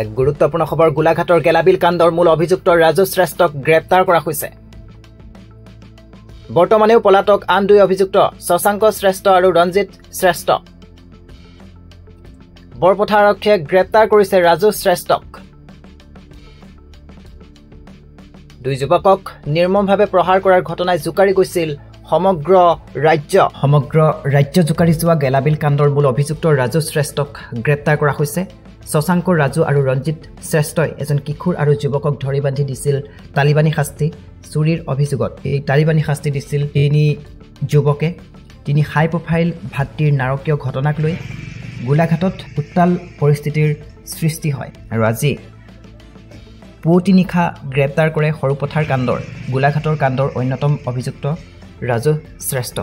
এক গুৰুত্বপূৰ্ণ খবৰ গোলাঘাটৰ গেলাবিল কাণ্ডৰ মূল অভিযুক্ত ৰাজু শ্ৰেষ্ঠক গ্ৰেপ্তাৰ কৰা হৈছে বৰ্তমানেও পলাতক আন দুই অভিযুক্ত শশাংক শ্ৰেষ্ঠ আৰু ৰঞ্জিত শ্ৰেষ্ঠ বৰপথাৰ আৰক্ষীয়ে গ্ৰেপ্তাৰ কৰিছে ৰাজু শ্ৰেষ্ঠক দুই যুৱকক নিৰ্মমভাৱে প্ৰহাৰ কৰাৰ ঘটনাই জুকাৰি গৈছিল সমগ্ৰ ৰাজ্য জুকাৰি যোৱা গেলাবিল কাণ্ডৰ মূল অভিযুক্ত ৰাজু শ্ৰেষ্ঠক গ্ৰেপ্তাৰ কৰা হৈছে শশাংক ৰাজু আৰু ৰঞ্জিত শ্ৰেষ্ঠই এজন কিশোৰ আৰু যুৱকক ধৰি বান্ধি দিছিল তালিবানী শাস্তি চুৰিৰ অভিযোগত এই তালিবানী শাস্তি দিছিল তিনি যুৱকে তিনি হাই প্ৰফাইল ভাতৃৰ নাৰকীয় ঘটনাক লৈ গোলাঘাটত উত্তাল পৰিস্থিতিৰ সৃষ্টি হয় আৰু আজি পুৱতি নিশা গ্ৰেপ্তাৰ কৰে সৰুপথাৰ কাণ্ডৰ গোলাঘাটৰ কাণ্ডৰ অন্যতম অভিযুক্ত ৰাজু শ্ৰেষ্ঠ